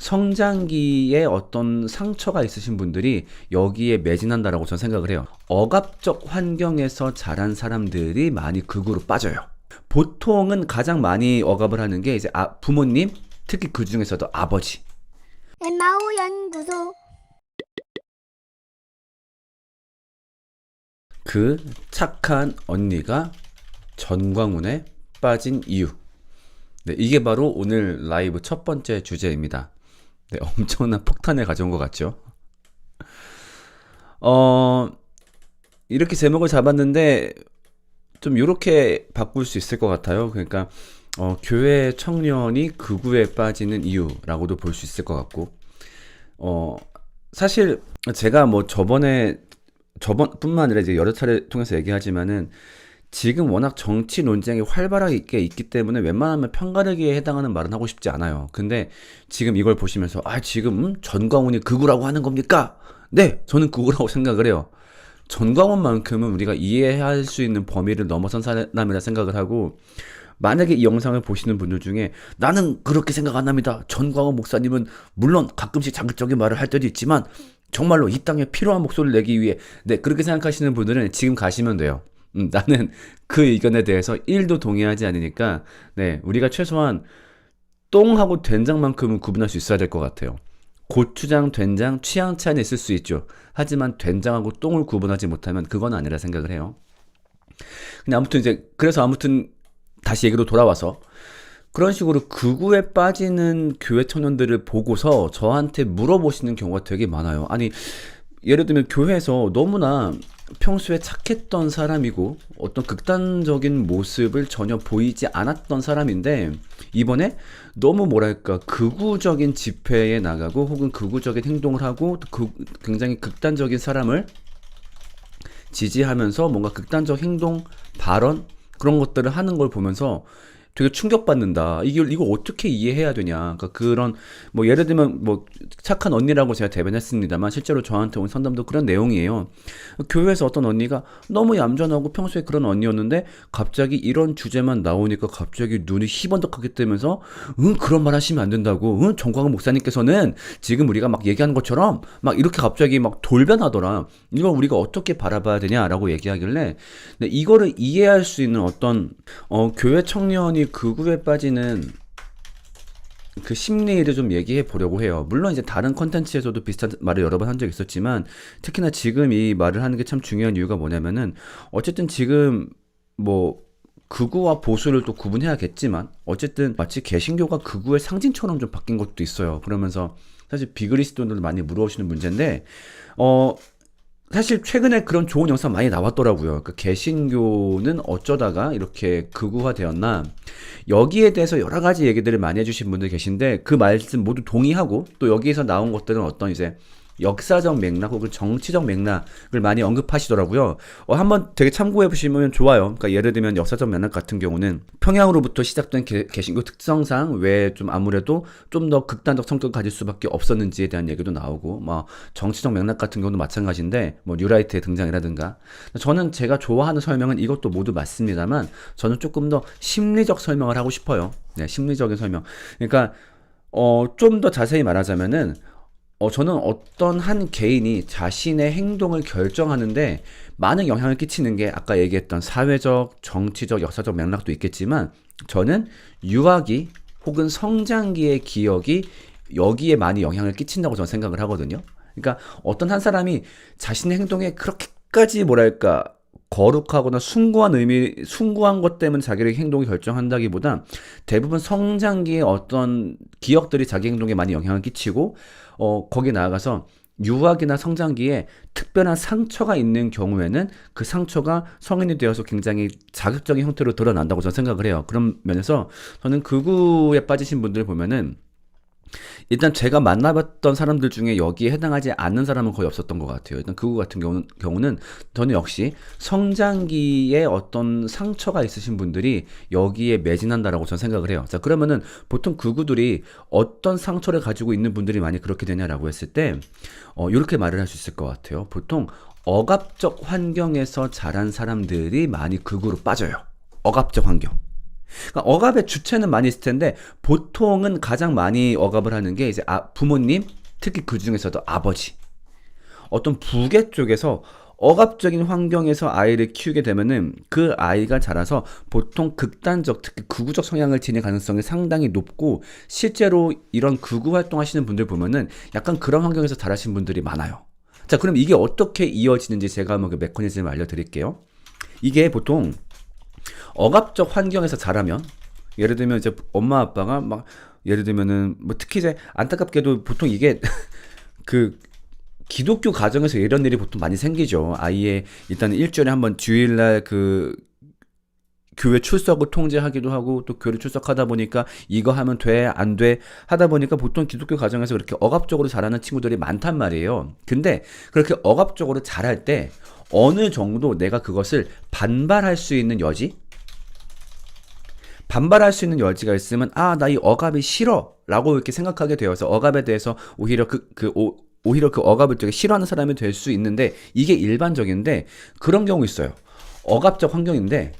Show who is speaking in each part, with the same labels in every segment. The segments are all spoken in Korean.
Speaker 1: 성장기에 어떤 상처가 있으신 분들이 여기에 매진한다라고 저는 생각을 해요. 억압적 환경에서 자란 사람들이 많이 극으로 빠져요. 보통은 가장 많이 억압을 하는 게 이제 부모님, 특히 그 중에서도 아버지.
Speaker 2: 엠마오 연구소.
Speaker 1: 그 착한 언니가 전광훈에 빠진 이유. 네, 이게 바로 오늘 라이브 첫 번째 주제입니다. 네, 엄청난 폭탄을 가져온 것 같죠? 이렇게 제목을 잡았는데 좀 이렇게 바꿀 수 있을 것 같아요. 그러니까 교회 청년이 극우에 빠지는 이유라고도 볼 수 있을 것 같고, 사실 제가 뭐 저번뿐만 아니라 이제 여러 차례 통해서 얘기하지만은 지금 워낙 정치 논쟁이 활발하게 있기 때문에 웬만하면 편가르기에 해당하는 말은 하고 싶지 않아요. 근데 지금 이걸 보시면서 지금 전광훈이 극우라고 하는 겁니까? 네, 저는 극우라고 생각을 해요. 전광훈만큼은 우리가 이해할 수 있는 범위를 넘어선 사람이라 생각을 하고, 만약에 이 영상을 보시는 분들 중에 나는 그렇게 생각 안 합니다. 전광훈 목사님은 물론 가끔씩 자극적인 말을 할 때도 있지만 정말로 이 땅에 필요한 목소리를 내기 위해 그렇게 생각하시는 분들은 지금 가시면 돼요. 나는 그 의견에 대해서 1도 동의하지 않으니까 우리가 최소한 똥하고 된장만큼은 구분할 수 있어야 될 것 같아요. 고추장, 된장, 취향 차이는 있을 수 있죠. 하지만 된장하고 똥을 구분하지 못하면 그건 아니라 생각을 해요. 근데 아무튼 다시 얘기로 돌아와서 그런 식으로 극우에 빠지는 교회 청년들을 보고서 저한테 물어보시는 경우가 되게 많아요. 아니, 예를 들면 교회에서 너무나 평소에 착했던 사람이고 어떤 극단적인 모습을 전혀 보이지 않았던 사람인데 이번에 너무 극우적인 집회에 나가고 혹은 극우적인 행동을 하고 굉장히 극단적인 사람을 지지하면서 뭔가 극단적 행동, 발언 그런 것들을 하는 걸 보면서 되게 충격받는다. 이거 어떻게 이해해야 되냐. 그러니까 그런, 예를 들면, 착한 언니라고 제가 대변했습니다만, 실제로 저한테 온 상담도 그런 내용이에요. 교회에서 어떤 언니가 너무 얌전하고 평소에 그런 언니였는데, 갑자기 이런 주제만 나오니까 갑자기 눈이 희번덕하게 뜨면서, 그런 말 하시면 안 된다고. 정광훈 목사님께서는 지금 우리가 막 얘기하는 것처럼, 이렇게 갑자기 돌변하더라. 이걸 우리가 어떻게 바라봐야 되냐라고 얘기하길래, 이거를 이해할 수 있는 어떤, 교회 청년이 극우에 빠지는 그 심리를 좀 얘기해 보려고 해요. 물론 이제 다른 컨텐츠에서도 비슷한 말을 여러 번 한 적이 있었지만 특히나 지금 이 말을 하는 게 참 중요한 이유가 뭐냐면은 어쨌든 지금 극우와 보수를 또 구분해야겠지만 어쨌든 마치 개신교가 극우의 상징처럼 좀 바뀐 것도 있어요. 그러면서 사실 비그리스도인들 많이 물어오시는 문제인데 사실 최근에 그런 좋은 영상 많이 나왔더라고요. 그 개신교는 어쩌다가 이렇게 극우화되었나, 여기에 대해서 여러 가지 얘기들을 많이 해주신 분들 계신데 그 말씀 모두 동의하고, 또 여기에서 나온 것들은 어떤 이제 역사적 맥락 혹은 정치적 맥락을 많이 언급하시더라고요. 한번 되게 참고해 보시면 좋아요. 그러니까 예를 들면 역사적 맥락 같은 경우는 평양으로부터 시작된 개신교 특성상 왜 좀 아무래도 좀 더 극단적 성격을 가질 수밖에 없었는지에 대한 얘기도 나오고, 정치적 맥락 같은 경우도 마찬가지인데 뉴라이트의 등장이라든가. 저는 제가 좋아하는 설명은 이것도 모두 맞습니다만 저는 조금 더 심리적 설명을 하고 싶어요. 심리적인 설명. 그러니까 좀 더 자세히 말하자면은 저는 어떤 한 개인이 자신의 행동을 결정하는데 많은 영향을 끼치는 게 아까 얘기했던 사회적, 정치적, 역사적 맥락도 있겠지만 저는 유아기 혹은 성장기의 기억이 여기에 많이 영향을 끼친다고 저는 생각을 하거든요. 그러니까 어떤 한 사람이 자신의 행동에 그렇게까지 거룩하거나 숭고한 것 때문에 자기의 행동을 결정한다기보다 대부분 성장기의 어떤 기억들이 자기 행동에 많이 영향을 끼치고 거기에 나아가서 유아기나 성장기에 특별한 상처가 있는 경우에는 그 상처가 성인이 되어서 굉장히 자극적인 형태로 드러난다고 저는 생각을 해요. 그런 면에서 저는 극우에 빠지신 분들 보면은 일단 제가 만나봤던 사람들 중에 여기에 해당하지 않는 사람은 거의 없었던 것 같아요. 일단 극우 같은 경우는 저는 역시 성장기에 어떤 상처가 있으신 분들이 여기에 매진한다라고 저는 생각을 해요. 자, 그러면은 보통 극우들이 어떤 상처를 가지고 있는 분들이 많이 그렇게 되냐라고 했을 때 이렇게 말을 할 수 있을 것 같아요. 보통 억압적 환경에서 자란 사람들이 많이 극우로 빠져요. 억압적 환경. 그러니까 억압의 주체는 많이 있을 텐데 보통은 가장 많이 억압을 하는 게 이제 부모님, 특히 그 중에서도 아버지. 어떤 부계 쪽에서 억압적인 환경에서 아이를 키우게 되면은 그 아이가 자라서 보통 극단적, 특히 극우적 성향을 지닐 가능성이 상당히 높고, 실제로 이런 극우 활동하시는 분들 보면은 약간 그런 환경에서 자라신 분들이 많아요. 자, 그럼 이게 어떻게 이어지는지 제가 한번 그 메커니즘을 알려드릴게요. 이게 보통 억압적 환경에서 자라면, 예를 들면 이제 엄마 아빠가 막, 예를 들면은 뭐 특히 이제 안타깝게도 보통 이게 그 기독교 가정에서 이런 일이 보통 많이 생기죠. 아이의 일단 일주일에 한번 주일날 그 교회 출석을 통제하기도 하고, 또 교회 출석하다 보니까 이거 하면 돼, 안 돼 하다 보니까 보통 기독교 가정에서 그렇게 억압적으로 자라는 친구들이 많단 말이에요. 근데 그렇게 억압적으로 자랄 때 어느 정도 내가 그것을 반발할 수 있는 여지? 반발할 수 있는 여지가 있으면, 나 이 억압이 싫어 라고 이렇게 생각하게 되어서 억압에 대해서 오히려 오히려 그 억압을 되게 싫어하는 사람이 될 수 있는데, 이게 일반적인데 그런 경우 있어요. 억압적 환경인데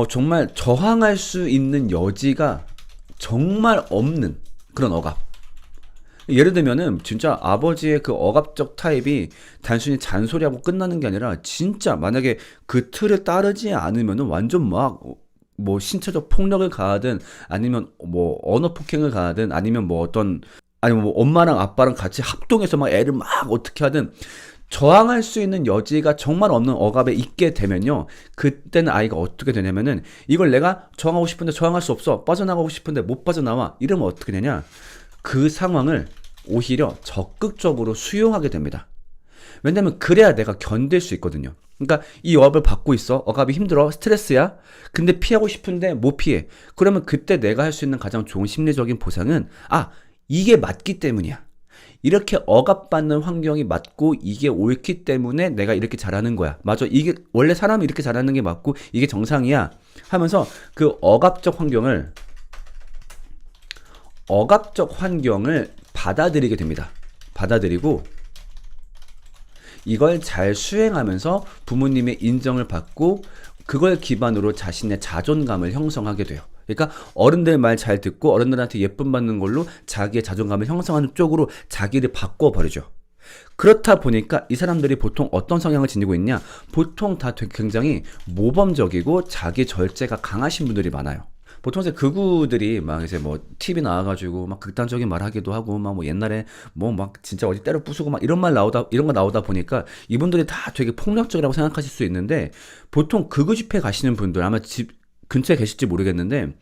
Speaker 1: 정말 저항할 수 있는 여지가 정말 없는 그런 억압. 예를 들면은 진짜 아버지의 그 억압적 타입이 단순히 잔소리하고 끝나는 게 아니라, 진짜 만약에 그 틀을 따르지 않으면은 완전 막 뭐 신체적 폭력을 가하든, 아니면 뭐 언어 폭행을 가하든, 아니면 뭐 아니면 뭐 엄마랑 아빠랑 같이 합동해서 막 애를 막 어떻게 하든 저항할 수 있는 여지가 정말 없는 억압에 있게 되면요, 그때는 아이가 어떻게 되냐면은, 이걸 내가 저항하고 싶은데 저항할 수 없어, 빠져나가고 싶은데 못 빠져나와, 이러면 어떻게 되냐, 그 상황을 오히려 적극적으로 수용하게 됩니다. 왜냐면 그래야 내가 견딜 수 있거든요. 그러니까 이 억압을 받고 있어, 억압이 힘들어, 스트레스야, 근데 피하고 싶은데 못 피해. 그러면 그때 내가 할 수 있는 가장 좋은 심리적인 보상은, 이게 맞기 때문이야, 이렇게 억압받는 환경이 맞고 이게 옳기 때문에 내가 이렇게 잘하는 거야, 맞아, 이게 원래 사람이 이렇게 잘하는 게 맞고 이게 정상이야 하면서 그 억압적 환경을 받아들이게 됩니다. 받아들이고 이걸 잘 수행하면서 부모님의 인정을 받고, 그걸 기반으로 자신의 자존감을 형성하게 돼요. 그러니까 어른들 말 잘 듣고 어른들한테 예쁨 받는 걸로 자기의 자존감을 형성하는 쪽으로 자기를 바꿔버리죠. 그렇다 보니까 이 사람들이 보통 어떤 성향을 지니고 있냐, 보통 다 되게 굉장히 모범적이고 자기 절제가 강하신 분들이 많아요. 보통 이제 극우들이 막 이제 뭐 TV 나와가지고 막 극단적인 말 하기도 하고, 막 뭐 옛날에 뭐 막 진짜 어디 때려 부수고 막 이런 거 나오다 보니까 이분들이 다 되게 폭력적이라고 생각하실 수 있는데, 보통 극우 집회 가시는 분들 아마 집 근처에 계실지 모르겠는데,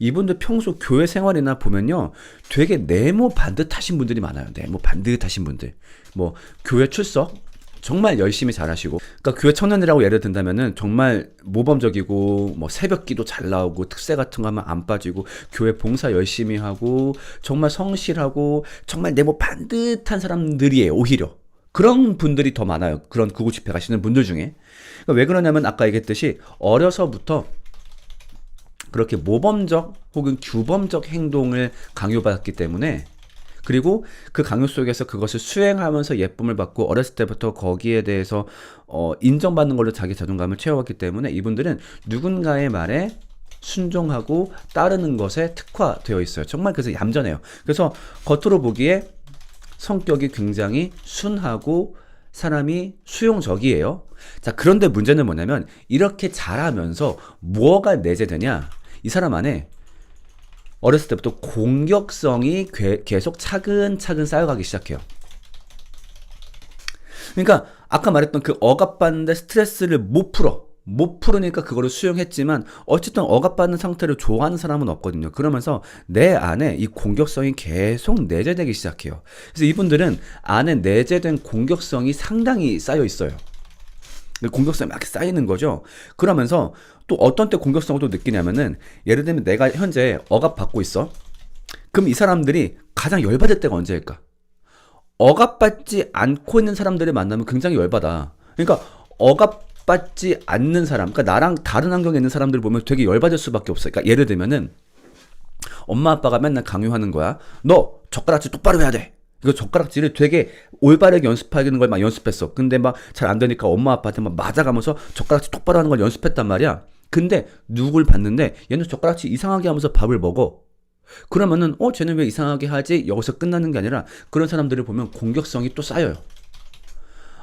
Speaker 1: 이분들 평소 교회 생활이나 보면요, 되게 네모 반듯하신 분들이 많아요. 네모 반듯하신 분들. 뭐 교회 출석 정말 열심히 잘하시고, 그러니까 교회 청년이라고 예를 든다면은 정말 모범적이고, 뭐 새벽기도 잘 나오고, 특세 같은 거 하면 안 빠지고, 교회 봉사 열심히 하고, 정말 성실하고, 정말 네모 반듯한 사람들이에요. 오히려 그런 분들이 더 많아요, 그런 극우 집회 가시는 분들 중에. 그러니까 왜 그러냐면, 아까 얘기했듯이 어려서부터 그렇게 모범적 혹은 규범적 행동을 강요받았기 때문에, 그리고 그 강요 속에서 그것을 수행하면서 예쁨을 받고 어렸을 때부터 거기에 대해서 인정받는 걸로 자기 자존감을 채워왔기 때문에, 이분들은 누군가의 말에 순종하고 따르는 것에 특화되어 있어요. 정말 그래서 얌전해요. 그래서 겉으로 보기에 성격이 굉장히 순하고 사람이 수용적이에요. 자, 그런데 문제는 뭐냐면, 이렇게 자라면서 뭐가 내재되냐, 이 사람 안에 어렸을 때부터 공격성이 계속 차근차근 쌓여가기 시작해요. 그러니까 아까 말했던 그 억압받는데 스트레스를 못 풀으니까 그거를 수용했지만, 어쨌든 억압받는 상태를 좋아하는 사람은 없거든요. 그러면서 내 안에 이 공격성이 계속 내재되기 시작해요. 그래서 이분들은 안에 내재된 공격성이 상당히 쌓여 있어요. 공격성이 막 쌓이는 거죠. 그러면서 또 어떤 때 공격성을 또 느끼냐면은, 예를 들면 내가 현재 억압받고 있어. 그럼 이 사람들이 가장 열받을 때가 언제일까? 억압받지 않고 있는 사람들을 만나면 굉장히 열받아. 그러니까 억압받지 않는 사람, 그러니까 나랑 다른 환경에 있는 사람들을 보면 되게 열받을 수밖에 없어. 그러니까 예를 들면은 엄마 아빠가 맨날 강요하는 거야. 너 젓가락질 똑바로 해야 돼. 이거 젓가락질을 되게 올바르게 연습하는 걸 막 연습했어. 근데 막 잘 안 되니까 엄마 아빠한테 막 맞아가면서 젓가락질 똑바로 하는 걸 연습했단 말이야. 근데 누굴 봤는데 얘는 젓가락질 이상하게 하면서 밥을 먹어. 그러면은 쟤는 왜 이상하게 하지? 여기서 끝나는 게 아니라 그런 사람들을 보면 공격성이 또 쌓여요.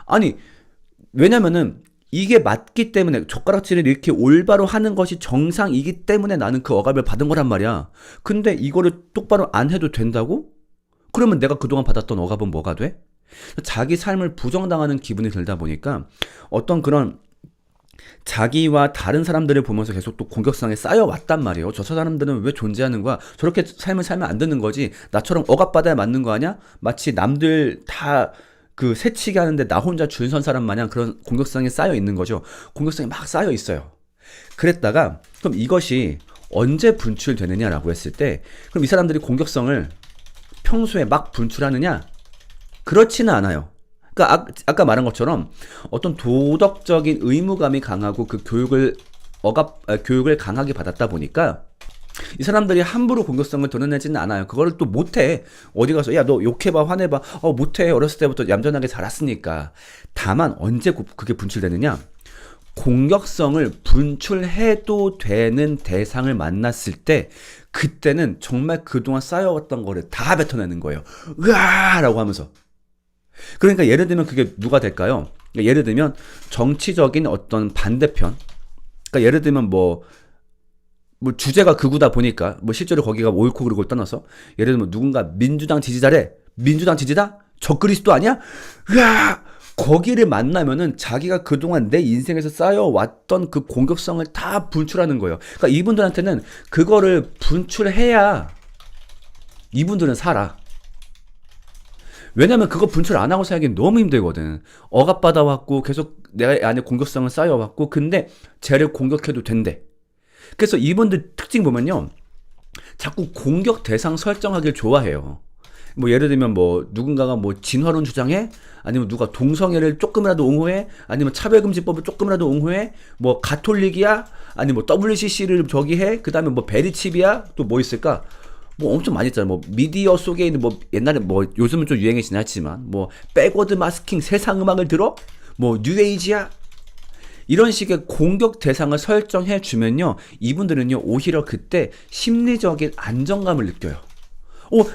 Speaker 1: 아니, 왜냐면은 이게 맞기 때문에 젓가락질을 이렇게 올바로 하는 것이 정상이기 때문에 나는 그 억압을 받은 거란 말이야. 근데 이거를 똑바로 안 해도 된다고? 그러면 내가 그동안 받았던 억압은 뭐가 돼? 자기 삶을 부정당하는 기분이 들다 보니까 어떤 그런 자기와 다른 사람들을 보면서 계속 또 공격성에 쌓여왔단 말이에요. 저 사람들은 왜 존재하는 거야? 저렇게 삶을 살면 안 되는 거지. 나처럼 억압받아야 맞는 거 아니야? 마치 남들 다 그 새치기 하는데 나 혼자 줄 선 사람 마냥 그런 공격성이 쌓여 있는 거죠. 공격성이 막 쌓여 있어요. 그랬다가 그럼 이것이 언제 분출되느냐라고 했을 때 그럼 이 사람들이 공격성을 평소에 막 분출하느냐? 그렇지는 않아요. 그러니까 아까 말한 것처럼 어떤 도덕적인 의무감이 강하고 그 교육을 강하게 받았다 보니까 이 사람들이 함부로 공격성을 드러내지는 않아요. 그거를 또 못해. 어디 가서 야 너 욕해봐 화내봐. 못해. 어렸을 때부터 얌전하게 자랐으니까. 다만 언제 그게 분출되느냐? 공격성을 분출해도 되는 대상을 만났을 때 그때는 정말 그동안 쌓여왔던 거를 다 뱉어내는 거예요. 으아라고 하면서. 그러니까 예를 들면 그게 누가 될까요? 예를 들면 정치적인 어떤 반대편. 그러니까 예를 들면 뭐 주제가 극우다 보니까 실제로 거기가 옳고 그르고를 떠나서 예를 들면 누군가 민주당 지지자래. 민주당 지지다? 적그리스도 아니야? 으아! 거기를 만나면은 자기가 그동안 내 인생에서 쌓여왔던 그 공격성을 다 분출하는 거예요. 그러니까 이분들한테는 그거를 분출해야 이분들은 살아. 왜냐면 그거 분출 안 하고 살기 너무 힘들거든. 억압받아왔고 계속 내 안에 공격성을 쌓여왔고 근데 쟤를 공격해도 된대. 그래서 이분들 특징 보면요. 자꾸 공격 대상 설정하길 좋아해요. 뭐 예를 들면 뭐 누군가가 뭐 진화론 주장해? 아니면 누가 동성애를 조금이라도 옹호해? 아니면 차별금지법을 조금이라도 옹호해? 뭐 가톨릭이야? 아니면 뭐 WCC를 저기 해? 그 다음에 뭐 베리칩이야? 또 뭐 있을까? 뭐 엄청 많이 있잖아요. 뭐 미디어 속에 있는 뭐 옛날에 뭐 요즘은 좀 유행이 지났지만 뭐 백워드 마스킹 세상 음악을 들어? 뭐 뉴에이지야? 이런 식의 공격 대상을 설정해 주면요. 이분들은요. 오히려 그때 심리적인 안정감을 느껴요.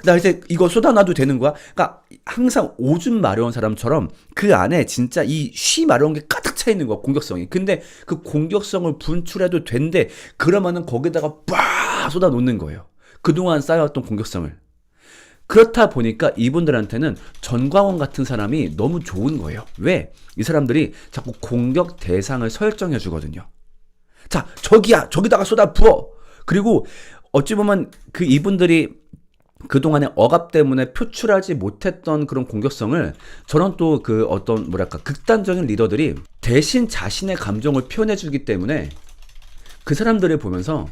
Speaker 1: 나 이제 이거 쏟아놔도 되는 거야? 그러니까 항상 오줌 마려운 사람처럼 그 안에 진짜 이 쉬 마려운 게 가득 차 있는 거야, 공격성이. 근데 그 공격성을 분출해도 된대. 그러면은 거기다가 빡 쏟아 놓는 거예요. 그동안 쌓여왔던 공격성을. 그렇다 보니까 이분들한테는 전광훈 같은 사람이 너무 좋은 거예요. 왜? 이 사람들이 자꾸 공격 대상을 설정해 주거든요. 자, 저기야! 저기다가 쏟아 부어! 그리고 어찌 보면 그 이분들이 그동안의 억압 때문에 표출하지 못했던 그런 공격성을 저런 또 그 어떤 뭐랄까 극단적인 리더들이 대신 자신의 감정을 표현해 주기 때문에 그 사람들을 보면서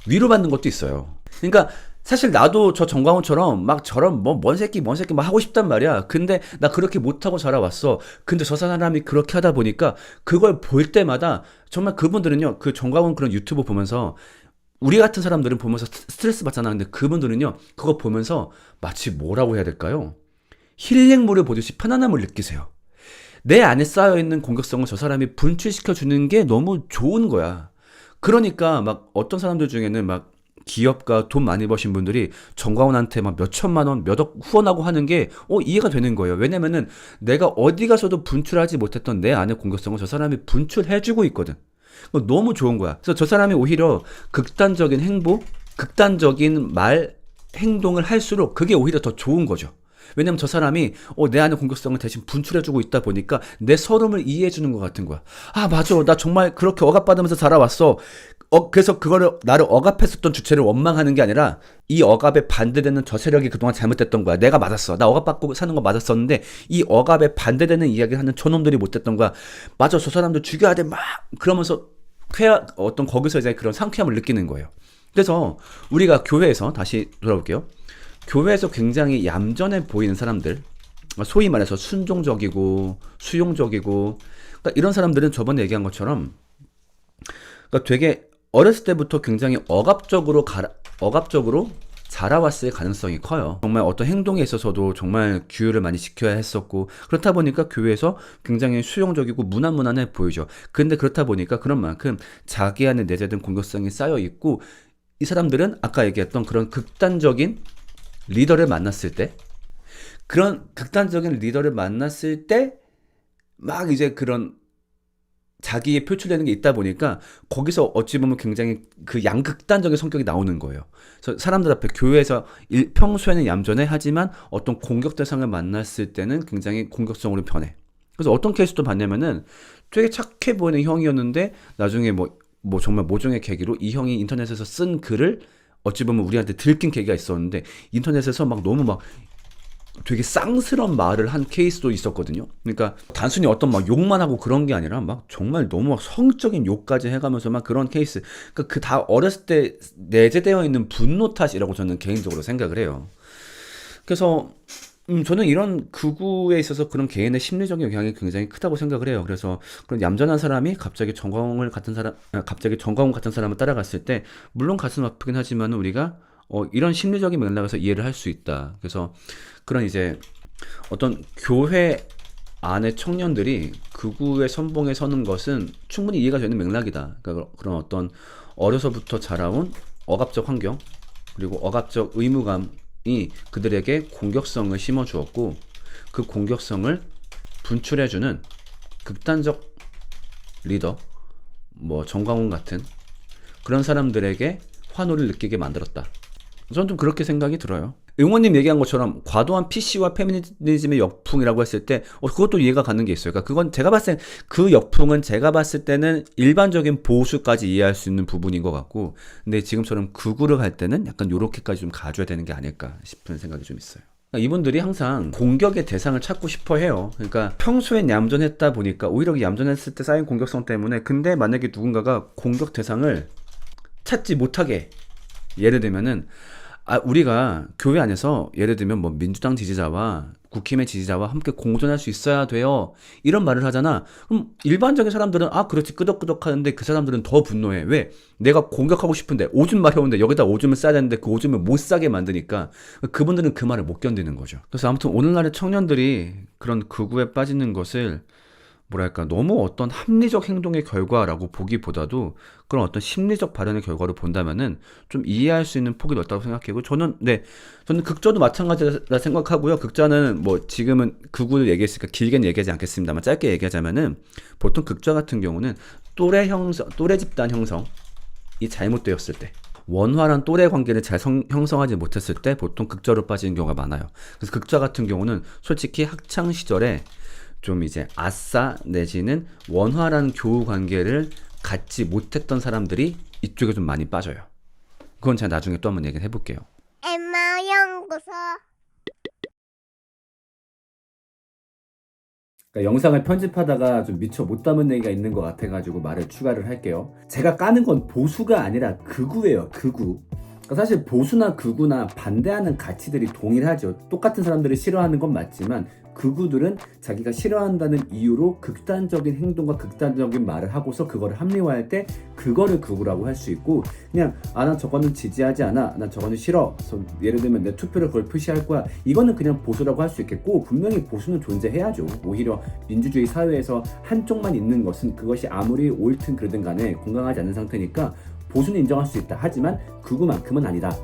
Speaker 1: 위로받는 것도 있어요. 그러니까 사실 나도 저 정광훈처럼 막 저런 뭐 뭔 새끼 막 하고 싶단 말이야. 근데 나 그렇게 못하고 자라왔어. 근데 저 사람이 그렇게 하다 보니까 그걸 볼 때마다 정말 그분들은요. 그 정광훈 그런 유튜브 보면서 우리 같은 사람들은 보면서 스트레스 받잖아. 근데 그분들은요. 그거 보면서 마치 뭐라고 해야 될까요? 힐링물을 보듯이 편안함을 느끼세요. 내 안에 쌓여있는 공격성을 저 사람이 분출시켜주는 게 너무 좋은 거야. 그러니까 막 어떤 사람들 중에는 막 기업가 돈 많이 버신 분들이 정광훈한테 막 몇 천만 원, 몇 억 후원하고 하는 게 이해가 되는 거예요. 왜냐면은 내가 어디 가서도 분출하지 못했던 내 안의 공격성을 저 사람이 분출해주고 있거든. 너무 좋은 거야. 그래서 저 사람이 오히려 극단적인 행보, 극단적인 말, 행동을 할수록 그게 오히려 더 좋은 거죠. 왜냐면 저 사람이 내 안의 공격성을 대신 분출해주고 있다 보니까 내 서름을 이해해주는 것 같은 거야. 아 맞아, 나 정말 그렇게 억압받으면서 자라왔어. 그래서 그거를 나를 억압했었던 주체를 원망하는 게 아니라 이 억압에 반대되는 저 세력이 그동안 잘못됐던 거야. 내가 맞았어. 나 억압받고 사는 거 맞았었는데 이 억압에 반대되는 이야기를 하는 저놈들이 못됐던 거야. 맞아, 저 사람들 죽여야 돼. 막 그러면서 어떤 거기서 이제 그런 상쾌함을 느끼는 거예요. 그래서 우리가 교회에서 다시 돌아올게요. 교회에서 굉장히 얌전해 보이는 사람들, 소위 말해서 순종적이고 수용적이고, 그러니까 이런 사람들은 저번에 얘기한 것처럼 그러니까 되게 어렸을 때부터 굉장히 억압적으로 자라왔을 가능성이 커요. 정말 어떤 행동에 있어서도 정말 규율을 많이 지켜야 했었고, 그렇다 보니까 교회에서 굉장히 수용적이고 무난무난해 보이죠. 근데 그렇다 보니까 그런 만큼 자기 안에 내재된 공격성이 쌓여 있고, 이 사람들은 아까 얘기했던 그런 극단적인 리더를 만났을 때, 막 이제 그런 자기의 표출되는 게 있다 보니까 거기서 어찌 보면 굉장히 그 양극단적인 성격이 나오는 거예요. 그래서 사람들 앞에 교회에서 평소에는 얌전해 하지만 어떤 공격 대상을 만났을 때는 굉장히 공격성으로 변해. 그래서 어떤 케이스도 봤냐면은 되게 착해 보이는 형이었는데 나중에 뭐 정말 모종의 계기로 이 형이 인터넷에서 쓴 글을 어찌 보면 우리한테 들킨 계기가 있었는데 인터넷에서 막 너무 막 되게 쌍스러운 말을 한 케이스도 있었거든요. 그러니까 단순히 어떤 막 욕만 하고 그런 게 아니라 막 정말 너무 막 성적인 욕까지 해가면서 막 그런 케이스. 그러니까 그 다 어렸을 때 내재되어 있는 분노 탓이라고 저는 개인적으로 생각을 해요. 그래서 저는 이런 극우에 있어서 그런 개인의 심리적인 영향이 굉장히 크다고 생각을 해요. 그래서 그런 얌전한 사람이 갑자기 정광훈 같은 사람을 따라갔을 때 물론 가슴 아프긴 하지만 우리가 이런 심리적인 맥락에서 이해를 할 수 있다. 그래서 그런 이제 어떤 교회 안의 청년들이 극우의 선봉에 서는 것은 충분히 이해가 되는 맥락이다. 그러니까 그런 어떤 어려서부터 자라온 억압적 환경 그리고 억압적 의무감이 그들에게 공격성을 심어주었고 그 공격성을 분출해주는 극단적 리더, 뭐 정광훈 같은 그런 사람들에게 환호를 느끼게 만들었다. 저는 좀 그렇게 생각이 들어요. 응원님 얘기한 것처럼 과도한 PC와 페미니즘의 역풍이라고 했을 때 그것도 이해가 가는 게 있어요. 그러니까 그건 제가 봤을 때 그 역풍은 제가 봤을 때는 일반적인 보수까지 이해할 수 있는 부분인 것 같고 근데 지금처럼 극우를 갈 때는 약간 요렇게까지 좀 가줘야 되는 게 아닐까 싶은 생각이 좀 있어요. 그러니까 이분들이 항상 공격의 대상을 찾고 싶어 해요. 그러니까 평소엔 얌전했다 보니까 오히려 얌전했을 때 쌓인 공격성 때문에 근데 만약에 누군가가 공격 대상을 찾지 못하게 예를 들면은 우리가 교회 안에서 예를 들면 뭐 민주당 지지자와 국힘의 지지자와 함께 공존할 수 있어야 돼요. 이런 말을 하잖아. 그럼 일반적인 사람들은 그렇지 끄덕끄덕 하는데 그 사람들은 더 분노해. 왜? 내가 공격하고 싶은데 오줌 마려운데 여기다 오줌을 싸야 되는데 그 오줌을 못 싸게 만드니까 그분들은 그 말을 못 견디는 거죠. 그래서 아무튼 오늘날의 청년들이 그런 극우에 빠지는 것을 뭐랄까 너무 어떤 합리적 행동의 결과라고 보기보다도 그런 어떤 심리적 발현의 결과로 본다면은 좀 이해할 수 있는 폭이 넓다고 생각하고 저는 극좌도 마찬가지라 생각하고요. 극좌는 뭐 지금은 극우를 얘기했으니까 길게는 얘기하지 않겠습니다만 짧게 얘기하자면은 보통 극좌 같은 경우는 또래 집단 형성이 잘못되었을 때 원활한 또래 관계를 잘 형성하지 못했을 때 보통 극좌로 빠지는 경우가 많아요. 그래서 극좌 같은 경우는 솔직히 학창 시절에 좀 이제 아싸 내지는 원활한 교우 관계를 갖지 못했던 사람들이 이쪽에 좀 많이 빠져요. 그건 제가 나중에 또 한번 얘기를 해볼게요.
Speaker 2: 엠마 연구소.
Speaker 1: 그러니까 영상을 편집하다가 좀 미처 못 담은 얘기가 있는 것 같아가지고 말을 추가를 할게요. 제가 까는 건 보수가 아니라 극우예요. 극우. 그러니까 사실 보수나 극우나 반대하는 가치들이 동일하죠. 똑같은 사람들을 싫어하는 건 맞지만 극우들은 자기가 싫어한다는 이유로 극단적인 행동과 극단적인 말을 하고서 그거를 합리화할 때 그거를 극우라고 할 수 있고 그냥 난 저거는 지지하지 않아 난 저거는 싫어 그래서 예를 들면 내 투표를 그걸 표시할 거야 이거는 그냥 보수라고 할 수 있겠고 분명히 보수는 존재해야죠. 오히려 민주주의 사회에서 한쪽만 있는 것은 그것이 아무리 옳든 그르든 간에 건강하지 않은 상태니까 보수는 인정할 수 있다. 하지만 극우만큼은 아니다.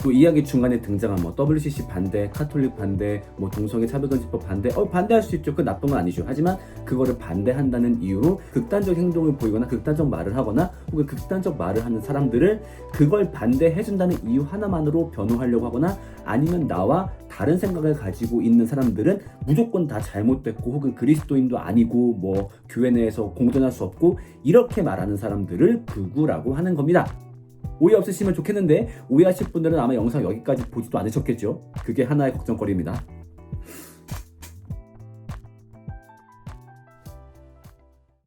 Speaker 1: 또 이야기 중간에 등장한 뭐 WCC 반대, 카톨릭 반대, 뭐 동성애 차별금지법 반대, 반대할 수 있죠. 그 나쁜 건 아니죠. 하지만 그거를 반대한다는 이유로 극단적 행동을 보이거나 극단적 말을 하거나 혹은 극단적 말을 하는 사람들을 그걸 반대해준다는 이유 하나만으로 변호하려고 하거나 아니면 나와 다른 생각을 가지고 있는 사람들은 무조건 다 잘못됐고 혹은 그리스도인도 아니고 뭐 교회 내에서 공존할 수 없고 이렇게 말하는 사람들을 극우라고 하는 겁니다. 오해 없으시면 좋겠는데 오해하실 분들은 아마 영상 여기까지 보지도 않으셨겠죠? 그게 하나의 걱정거리입니다.